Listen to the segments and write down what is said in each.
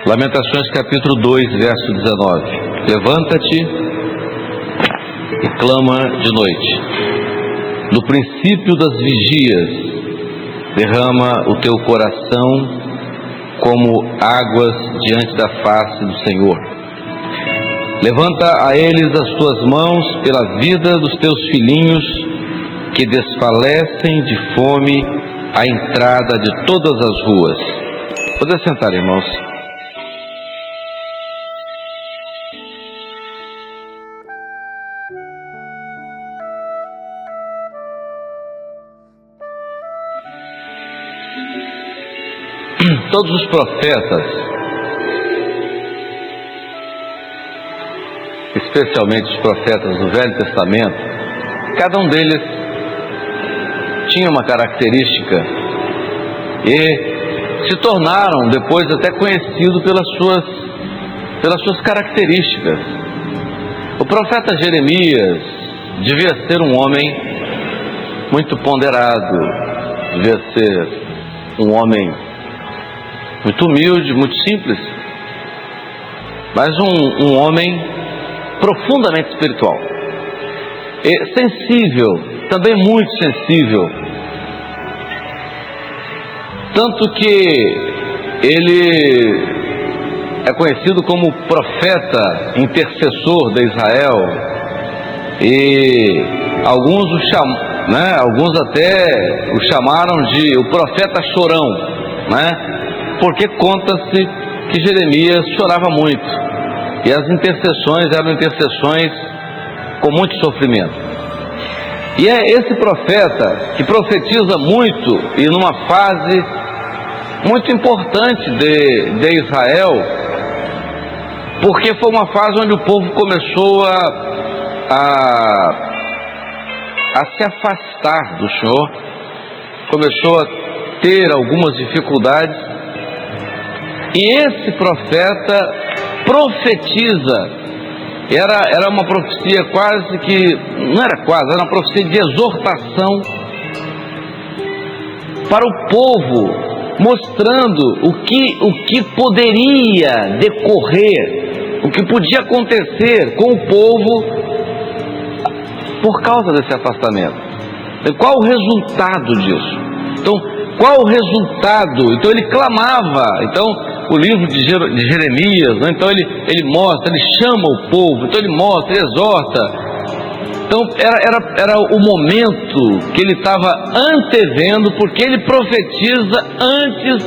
Lamentações capítulo 2, verso 19. Levanta-te e clama de noite. No princípio das vigias, derrama o teu coração como águas diante da face do Senhor. Levanta a eles as tuas mãos pela vida dos teus filhinhos, que desfalecem de fome à entrada de todas as ruas. Pode sentar, irmãos. Todos os profetas, especialmente os profetas do Velho Testamento, cada um deles tinha uma característica e se tornaram depois até conhecidos pelas suas características. O profeta Jeremias devia ser um homem muito ponderado, devia ser um homem muito humilde, muito simples, mas um homem profundamente espiritual e sensível, também muito sensível, tanto que ele é conhecido como profeta intercessor de Israel, e alguns até o chamaram de o profeta chorão, né? Porque conta-se que Jeremias chorava muito, e as intercessões eram intercessões com muito sofrimento. E é esse profeta que profetiza muito, e numa fase muito importante de Israel, porque foi uma fase onde o povo começou a se afastar do Senhor, começou a ter algumas dificuldades. E esse profeta profetiza, era uma profecia quase que, não era quase, era uma profecia de exortação para o povo, mostrando o que poderia decorrer, o que podia acontecer com o povo por causa desse afastamento. Então, qual o resultado disso? Então, qual o resultado? Então ele clamava. Então o livro de Jeremias, né? Então ele mostra, ele chama o povo, então ele mostra, ele exorta. Então era o momento que ele estava antevendo, porque ele profetiza antes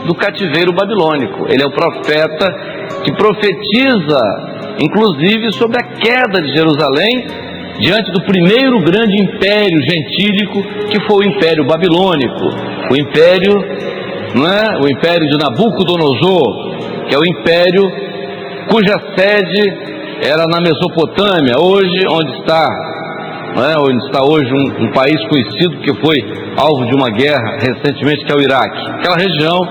do cativeiro babilônico. Ele é o profeta que profetiza inclusive sobre a queda de Jerusalém diante do primeiro grande império gentílico, que foi o Império Babilônico, o Império de Nabucodonosor, que é o império cuja sede era na Mesopotâmia, hoje onde está hoje um país conhecido que foi alvo de uma guerra recentemente, que é o Iraque. Aquela região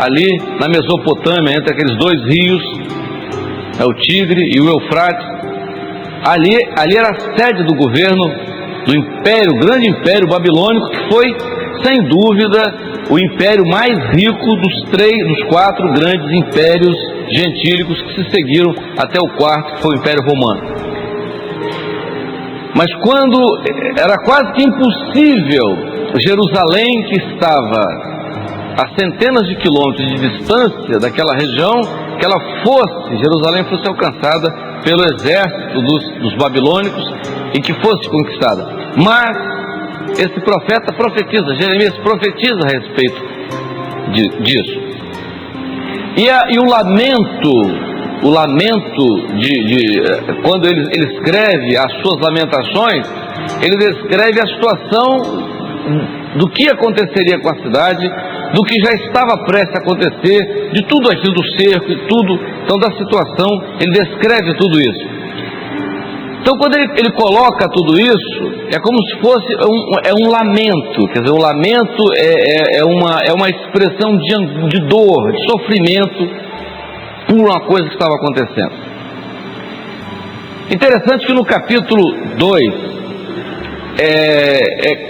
ali na Mesopotâmia, entre aqueles dois rios, o Tigre e o Eufrates. Ali era a sede do governo do grande império babilônico, que foi, sem dúvida, o império mais rico dos 4 grandes impérios gentílicos que se seguiram até o quarto, que foi o Império Romano. Mas quando era quase que impossível Jerusalém, que estava a centenas de quilômetros de distância daquela região, que Jerusalém fosse alcançada pelo exército dos babilônicos e que fosse conquistada. Mas esse profeta profetiza, Jeremias profetiza a respeito disso. E o lamento quando ele escreve as suas lamentações, ele descreve a situação do que aconteceria com a cidade, do que já estava prestes a acontecer, de tudo aquilo do cerco e tudo, então da situação, ele descreve tudo isso. Então quando ele coloca tudo isso, é como se fosse um lamento, quer dizer, um lamento é uma expressão de dor, de sofrimento por uma coisa que estava acontecendo. Interessante que no capítulo 2,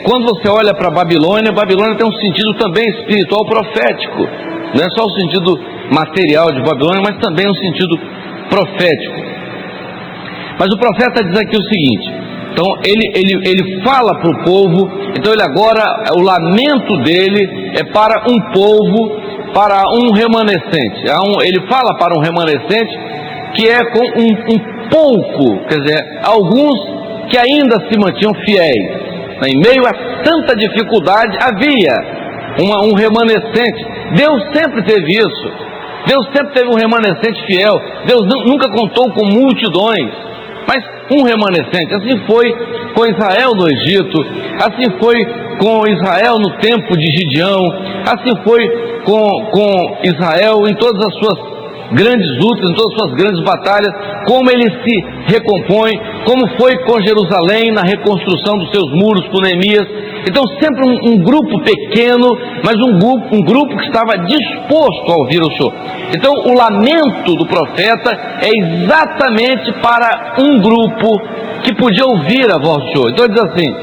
quando você olha para Babilônia tem um sentido também espiritual profético, não é só o sentido material de Babilônia, mas também no sentido profético. Mas o profeta diz aqui o seguinte, então ele fala para o povo, então ele agora, o lamento dele é para um povo, para um remanescente. Ele fala para um remanescente que é com um pouco, quer dizer, alguns que ainda se mantinham fiéis. Em meio a tanta dificuldade, havia um remanescente. Deus sempre teve isso. Deus sempre teve um remanescente fiel. Deus nunca contou com multidões, mas um remanescente. Assim foi com Israel no Egito, assim foi com Israel no tempo de Gideão, assim foi com Israel em todas as suas grandes lutas, em todas as suas grandes batalhas, como ele se recompõe, como foi com Jerusalém na reconstrução dos seus muros com Neemias. Então sempre um grupo pequeno, mas um grupo que estava disposto a ouvir o Senhor. Então o lamento do profeta é exatamente para um grupo que podia ouvir a voz do Senhor. Então ele diz assim: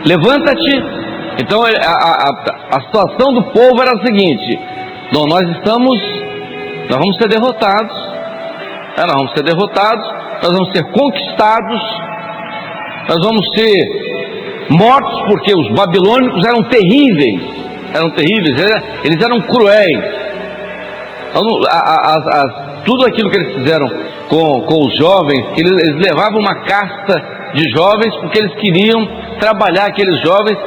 levanta-te. Então a situação do povo era a seguinte: não, nós vamos ser derrotados, nós vamos ser derrotados, nós vamos ser conquistados, nós vamos ser mortos, porque os babilônicos eram terríveis, eles eram cruéis. Tudo aquilo que eles fizeram com os jovens, eles levavam uma casta de jovens, porque eles queriam trabalhar aqueles jovens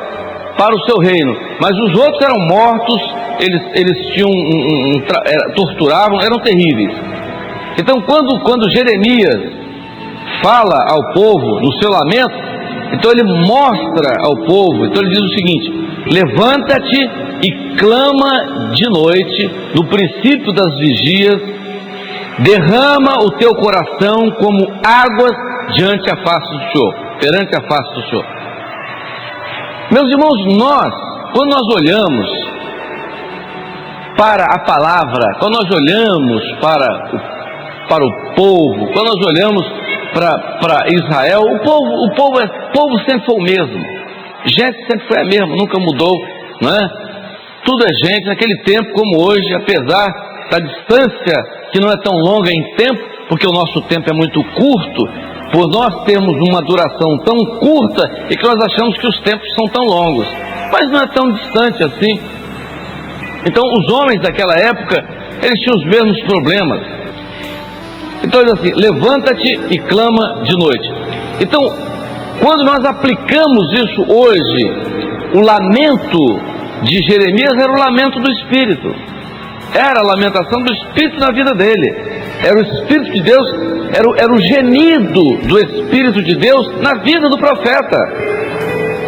para o seu reino, mas os outros eram mortos, eles tinham torturavam, eram terríveis. Então quando Jeremias fala ao povo no seu lamento, então ele mostra ao povo, então ele diz o seguinte: levanta-te e clama de noite, no princípio das vigias, derrama o teu coração como águas diante a face do Senhor, perante a face do Senhor. Meus irmãos, quando nós olhamos para a palavra, quando nós olhamos para o povo, quando nós olhamos para Israel, o povo sempre foi o mesmo, gente sempre foi a mesma, nunca mudou, não é? Tudo é gente, naquele tempo como hoje, apesar da distância que não é tão longa em tempo, porque o nosso tempo é muito curto, por nós termos uma duração tão curta, e que nós achamos que os tempos são tão longos, mas não é tão distante assim. Então os homens daquela época, eles tinham os mesmos problemas. Então ele diz assim: levanta-te e clama de noite. Então, quando nós aplicamos isso hoje, o lamento de Jeremias era o lamento do Espírito, era a lamentação do Espírito na vida dele, era o Espírito de Deus, era o gemido do Espírito de Deus na vida do profeta,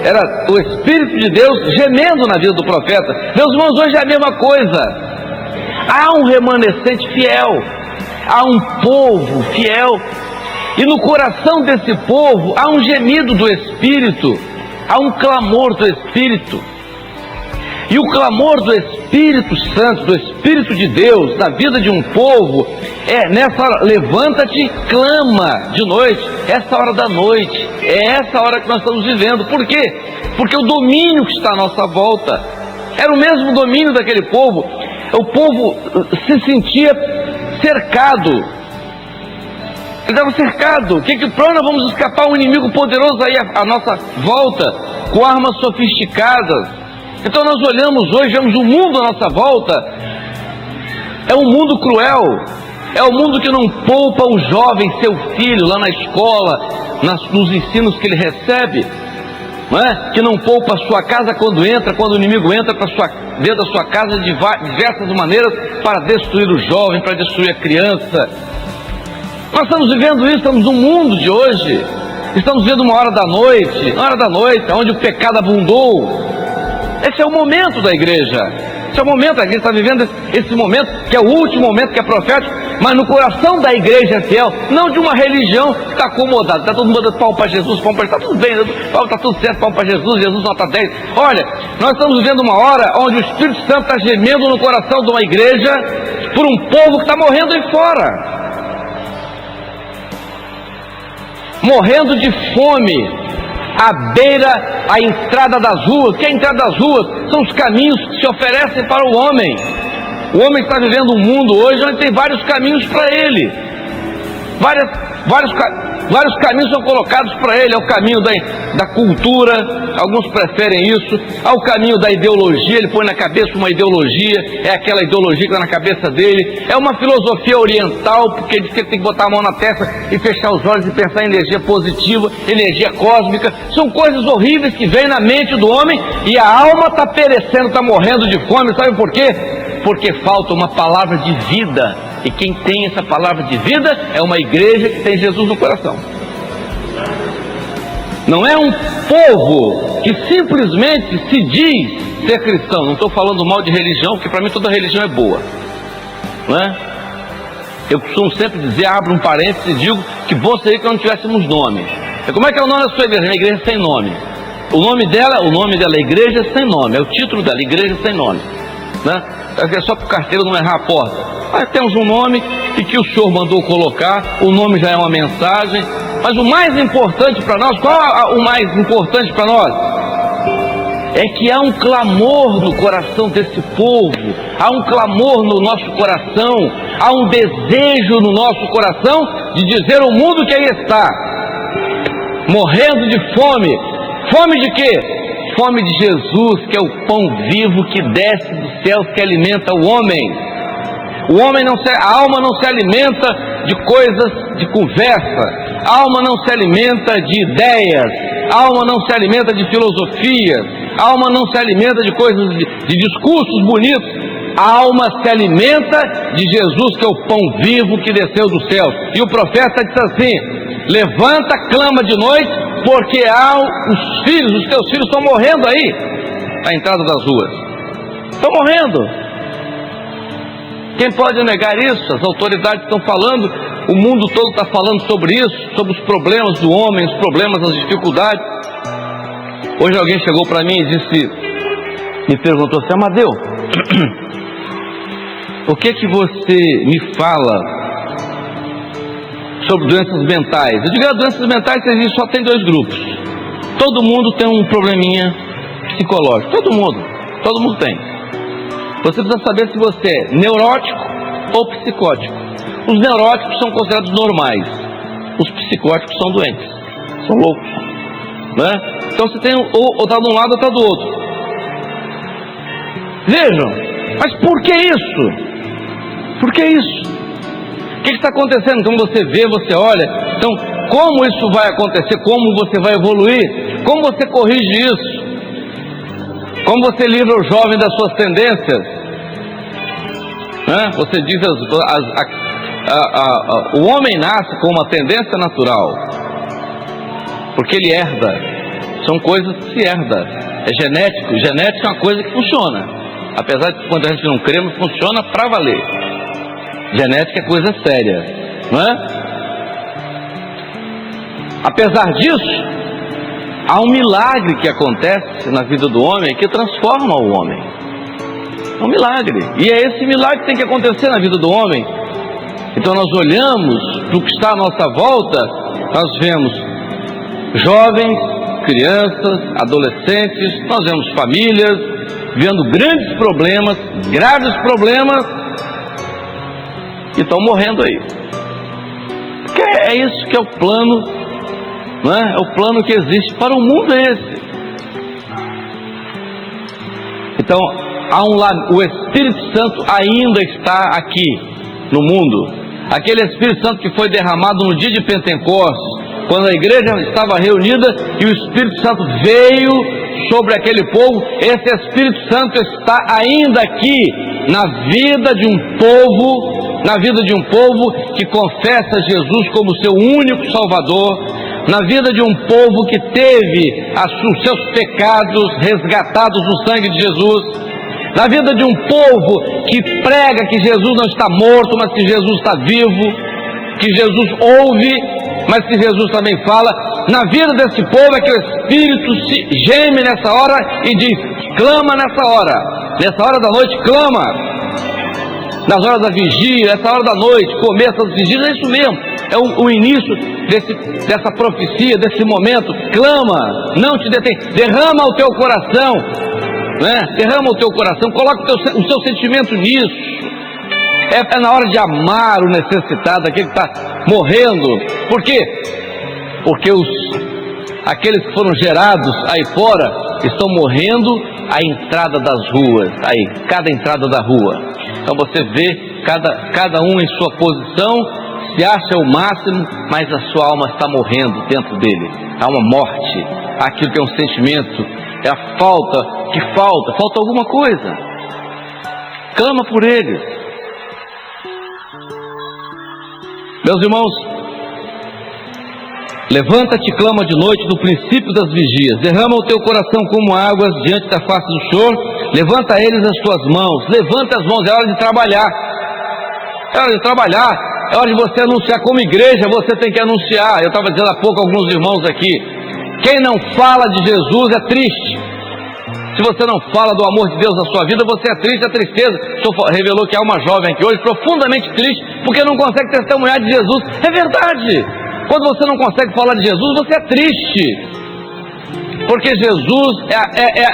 era o Espírito de Deus gemendo na vida do profeta. Meus irmãos, hoje é a mesma coisa. Há um remanescente fiel, há um povo fiel, e no coração desse povo há um gemido do Espírito, há um clamor do Espírito. E o clamor do Espírito Santo, do Espírito de Deus na vida de um povo é nessa hora: levanta-te e clama de noite. Essa hora da noite, é essa hora que nós estamos vivendo. Por quê? Porque o domínio que está à nossa volta era o mesmo domínio daquele povo. O povo se sentia cercado, ele estava cercado. Para onde nós vamos escapar? Um inimigo poderoso aí à nossa volta, com armas sofisticadas. Então nós olhamos hoje, vemos o mundo à nossa volta, é um mundo cruel, é um mundo que não poupa o jovem, seu filho, lá na escola, nos ensinos que ele recebe, não é? Que não poupa a sua casa quando o inimigo entra dentro da sua casa de diversas maneiras para destruir o jovem, para destruir a criança. Nós estamos vivendo isso, estamos no mundo de hoje, estamos vivendo uma hora da noite, onde o pecado abundou. Esse é o momento da igreja, esse é o momento, a igreja está vivendo esse momento, que é o último momento, que é profético, mas no coração da igreja fiel, não de uma religião que está acomodada, está todo mundo dando palmo para Jesus, está tudo bem, está tudo certo, palmo para Jesus, Jesus nota 10. Olha, nós estamos vivendo uma hora onde o Espírito Santo está gemendo no coração de uma igreja, por um povo que está morrendo aí fora, morrendo de fome, à beira, à entrada das ruas. Que é a entrada das ruas? São os caminhos que se oferecem para o homem. O homem está vivendo um mundo hoje onde tem vários caminhos para ele. Vários caminhos são colocados para ele. É o caminho da cultura, alguns preferem isso. É o caminho da ideologia, ele põe na cabeça uma ideologia, é aquela ideologia que está na cabeça dele. É uma filosofia oriental, porque ele diz que ele tem que botar a mão na testa e fechar os olhos e pensar em energia positiva, energia cósmica. São coisas horríveis que vêm na mente do homem e a alma está perecendo, está morrendo de fome. Sabe por quê? Porque falta uma palavra de vida. E quem tem essa palavra de vida é uma igreja que tem Jesus no coração. Não é um povo que simplesmente se diz ser cristão. Não estou falando mal de religião, porque para mim toda religião é boa, não é? Eu costumo sempre dizer, abro um parênteses e digo que bom seria que não tivéssemos nome. E como é que é o nome da sua igreja? Uma igreja sem nome. O nome dela é Igreja Sem Nome. É o título dela, Igreja Sem Nome, né? É só para o carteiro não errar a porta. Mas temos um nome e que o Senhor mandou colocar, o nome já é uma mensagem, mas o mais importante para nós, qual é o mais importante para nós? É que há um clamor no coração desse povo, há um clamor no nosso coração, há um desejo no nosso coração de dizer ao mundo que aí está, morrendo de fome. Fome de quê? Fome de Jesus, que é o pão vivo que desce dos céus, que alimenta o homem. A alma não se alimenta de coisas de conversa, a alma não se alimenta de ideias, a alma não se alimenta de filosofias, a alma não se alimenta de coisas, de discursos bonitos. A alma se alimenta de Jesus, que é o pão vivo que desceu dos céus. E o profeta disse assim: levanta, clama de noite, porque os teus filhos estão morrendo aí, à entrada das ruas. Estão morrendo. Quem pode negar isso? As autoridades estão falando, o mundo todo está falando sobre isso, sobre os problemas do homem, os problemas, as dificuldades. Hoje alguém chegou para mim e me perguntou assim: Amadeu, o que você me fala sobre doenças mentais? Eu digo, as doenças mentais só tem dois grupos. Todo mundo tem um probleminha psicológico, todo mundo tem. Você precisa saber se você é neurótico ou psicótico. Os neuróticos são considerados normais, os psicóticos são doentes, são loucos, né? Então você tem ou está de um lado ou está do outro. Vejam, mas por que isso? Por que isso? O que está acontecendo? Então você vê, você olha. Então, como isso vai acontecer? Como você vai evoluir? Como você corrige isso? Como você livra o jovem das suas tendências? Você diz, o homem nasce com uma tendência natural, porque ele herda. São coisas que se herda. É genético. Genética é uma coisa que funciona. Apesar de que quando a gente não crê, não funciona para valer. Genética é coisa séria, não é? Apesar disso, há um milagre que acontece na vida do homem que transforma o homem. É um milagre. E é esse milagre que tem que acontecer na vida do homem. Então nós olhamos para o que está à nossa volta, nós vemos jovens, crianças, adolescentes, nós vemos famílias, vendo grandes problemas, graves problemas, e estão morrendo aí. Porque é isso que é o plano, não é? É o plano que existe para o mundo esse. Então, o Espírito Santo ainda está aqui no mundo. Aquele Espírito Santo que foi derramado no dia de Pentecostes, quando a igreja estava reunida e o Espírito Santo veio sobre aquele povo. Esse Espírito Santo está ainda aqui na vida de um povo, que confessa Jesus como seu único Salvador, na vida de um povo que teve os seus pecados resgatados no sangue de Jesus, na vida de um povo que prega que Jesus não está morto, mas que Jesus está vivo, que Jesus ouve, mas que Jesus também fala. Na vida desse povo é que o Espírito se geme nessa hora e diz: clama nessa hora da noite, clama. Nas horas da vigília, essa hora da noite, começo das vigílias, é isso mesmo, é o início dessa profecia, desse momento. Clama, não te detém, derrama o teu coração. né? Derrama o teu coração, coloca o seu sentimento nisso. É na hora de amar o necessitado, aquele que está morrendo. Por quê? Porque aqueles que foram gerados aí fora estão morrendo à entrada das ruas, aí, cada entrada da rua. Então você vê cada um em sua posição, se acha o máximo, mas a sua alma está morrendo dentro dele. Há uma morte, aquilo que é um sentimento, é a falta alguma coisa. Clama por eles. Meus irmãos, levanta-te e clama de noite no princípio das vigias, derrama o teu coração como águas diante da face do Senhor, levanta a eles as tuas mãos, levanta as mãos, é hora de trabalhar, é hora de você anunciar. Como igreja você tem que anunciar. Eu estava dizendo há pouco a alguns irmãos aqui, quem não fala de Jesus é triste. Se você não fala do amor de Deus na sua vida, você é triste, é tristeza. O Senhor revelou que há uma jovem aqui hoje profundamente triste, porque não consegue testemunhar de Jesus. É verdade. Quando você não consegue falar de Jesus, você é triste. Porque Jesus é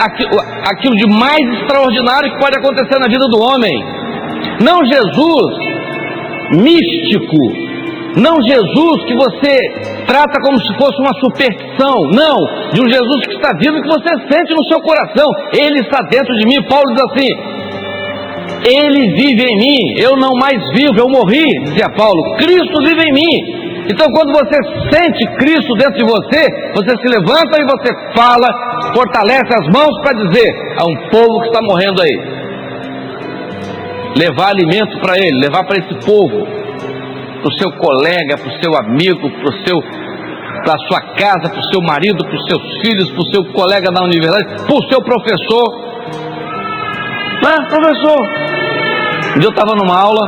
aquilo de mais extraordinário que pode acontecer na vida do homem. Não Jesus místico, não Jesus que você trata como se fosse uma superstição, não, de um Jesus que está vivo e que você sente no seu coração. Ele está dentro de mim. Paulo diz assim: Ele vive em mim, eu não mais vivo, eu morri, dizia Paulo, Cristo vive em mim. Então quando você sente Cristo dentro de você, você se levanta e você fala, fortalece as mãos para dizer a um povo que está morrendo aí, levar alimento para ele, levar para esse povo, para o seu colega, para o seu amigo, para a sua casa, para o seu marido, para os seus filhos, para o seu colega na universidade, para o seu professor. Professor, um dia eu estava numa aula,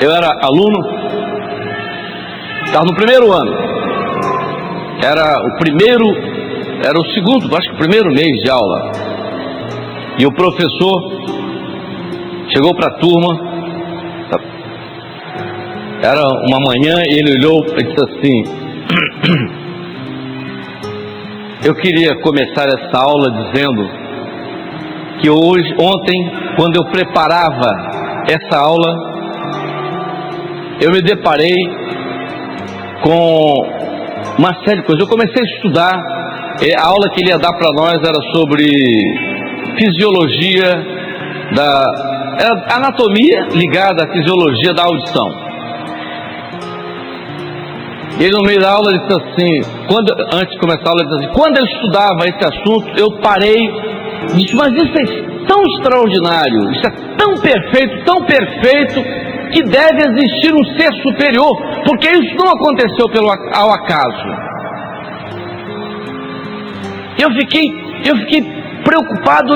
eu era aluno, estava no primeiro ano, era o segundo, acho que o primeiro mês de aula, e o professor chegou para a turma. Era uma manhã e ele olhou e disse assim: eu queria começar essa aula dizendo que ontem, quando eu preparava essa aula, eu me deparei com uma série de coisas. Eu comecei a estudar, a aula que ele ia dar para nós era sobre fisiologia anatomia ligada à fisiologia da audição. Ele no meio da aula disse assim, antes de começar a aula, ele disse assim: quando eu estudava esse assunto, eu parei e disse, mas isso é tão extraordinário, isso é tão perfeito, que deve existir um ser superior, porque isso não aconteceu ao acaso. Eu fiquei preocupado,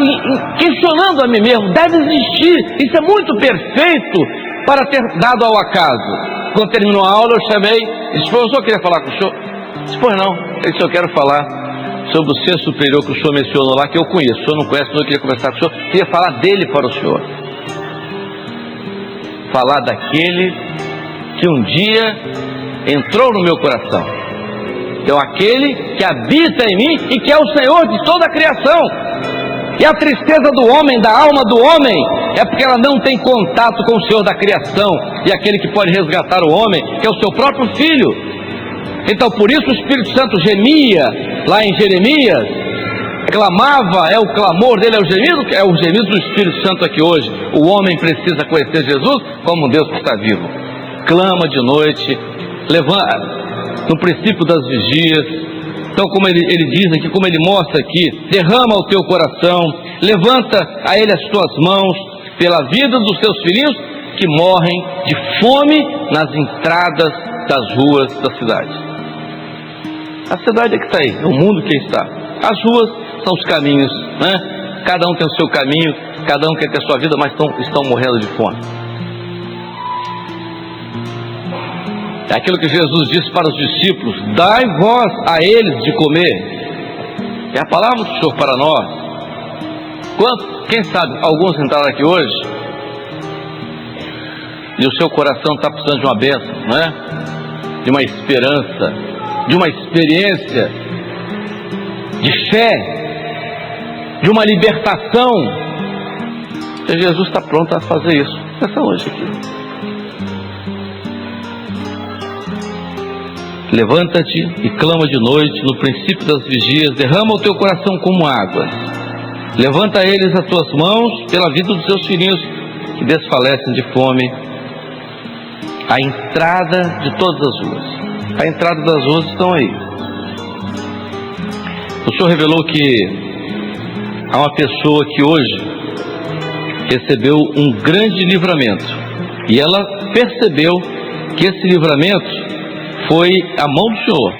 questionando a mim mesmo, deve existir, isso é muito perfeito para ter dado ao acaso. Quando terminou a aula, eu chamei e disse: professor, eu queria falar com o senhor. Eu disse: pois não. Ele disse: eu quero falar sobre o ser superior que o senhor mencionou lá, que eu conheço. O senhor não conhece, não, eu queria conversar com o senhor. Eu queria falar dele para o senhor. Falar daquele que um dia entrou no meu coração. Então, aquele que habita em mim e que é o Senhor de toda a criação. E a tristeza do homem, da alma do homem, é porque ela não tem contato com o Senhor da criação, e aquele que pode resgatar o homem, que é o seu próprio Filho. Então por isso o Espírito Santo gemia lá em Jeremias, clamava, é o clamor dele, é o gemido do Espírito Santo aqui hoje. O homem precisa conhecer Jesus como Deus que está vivo. Clama de noite, levanta no princípio das vigias. Então, como ele diz aqui, como ele mostra aqui, derrama o teu coração, levanta a ele as tuas mãos, pela vida dos teus filhinhos que morrem de fome nas entradas das ruas da cidade. A cidade é que está aí, é o mundo que está. As ruas são os caminhos, né? Cada um tem o seu caminho, cada um quer ter a sua vida, mas estão morrendo de fome. É aquilo que Jesus disse para os discípulos: dai vós a eles de comer. É a palavra do Senhor para nós. Quem sabe, alguns entraram aqui hoje e o seu coração está precisando de uma bênção, não é? De uma esperança, de uma experiência de fé. de uma libertação. E Jesus está pronto a fazer isso nessa noite aqui. Levanta-te e clama de noite, no princípio das vigias, derrama o teu coração como águas. Levanta a eles as tuas mãos pela vida dos teus filhinhos que desfalecem de fome. A entrada de todas as ruas. A entrada das ruas estão aí. O Senhor revelou que há uma pessoa que hoje recebeu um grande livramento. E ela percebeu que esse livramento foi a mão do Senhor.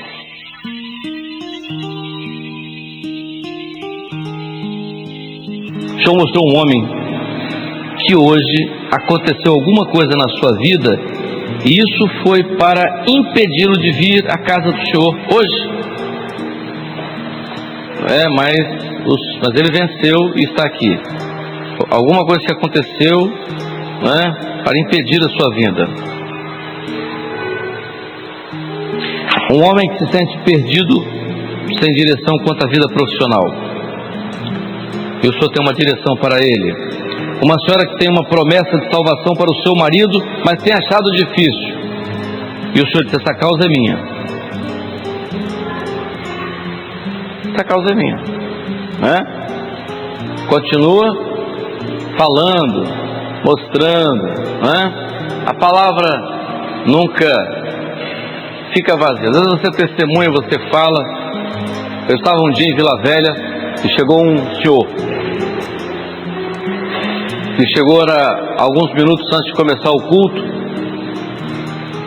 O Senhor mostrou um homem que hoje aconteceu alguma coisa na sua vida e isso foi para impedi-lo de vir à casa do Senhor hoje. Mas ele venceu e está aqui. Alguma coisa que aconteceu, para impedir a sua vinda. Um homem que se sente perdido, sem direção quanto à vida profissional. E o Senhor tem uma direção para ele. Uma senhora que tem uma promessa de salvação para o seu marido, mas tem achado difícil. E o Senhor diz: essa causa é minha. Essa causa é minha. Continua falando, mostrando. A palavra nunca fica vazia. Às vezes você testemunha, você fala. Eu estava um dia em Vila Velha e chegou um senhor. E chegou alguns minutos antes de começar o culto.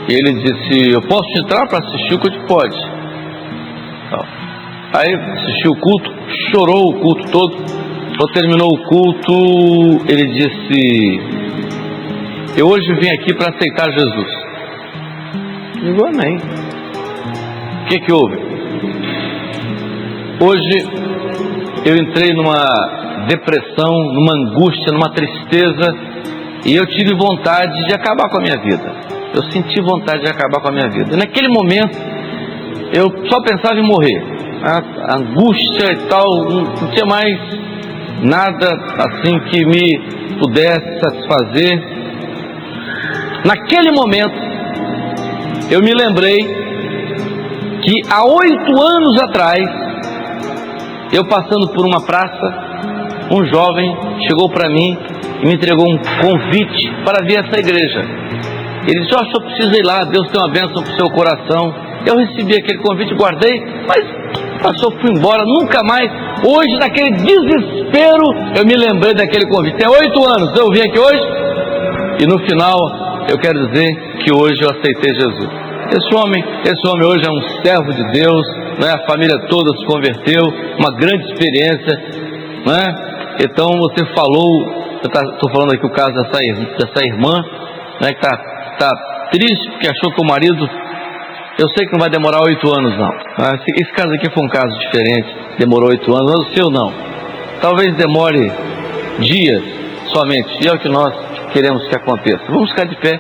E ele disse: eu posso entrar para assistir o culto? Pode. Aí assistiu o culto, chorou o culto todo. Quando terminou o culto, ele disse: eu hoje vim aqui para aceitar Jesus. Eu digo: amém. O que houve? Hoje eu entrei numa depressão, numa angústia, numa tristeza, e eu tive vontade de acabar com a minha vida. Eu senti vontade de acabar com a minha vida. E naquele momento eu só pensava em morrer. A angústia e tal, não tinha mais nada assim que me pudesse satisfazer. Naquele momento eu me lembrei que há 8 anos atrás, eu passando por uma praça, um jovem chegou para mim e me entregou um convite para vir a essa igreja. Ele disse: só preciso ir lá, Deus tem uma bênção para o seu coração. Eu recebi aquele convite, guardei, mas passou, fui embora, nunca mais. Hoje, naquele desespero, eu me lembrei daquele convite. Tem 8 anos, eu vim aqui hoje, e no final, eu quero dizer que hoje eu aceitei Jesus. Esse homem hoje é um servo de Deus, a família toda se converteu, uma grande experiência, Então você falou, estou falando aqui o caso dessa irmã, que está triste porque achou que o marido, eu sei que não vai demorar 8 anos não. Esse caso aqui foi um caso diferente, demorou 8 anos, mas o seu não. Talvez demore dias somente, e é o que nós queremos que aconteça. Vamos ficar de pé.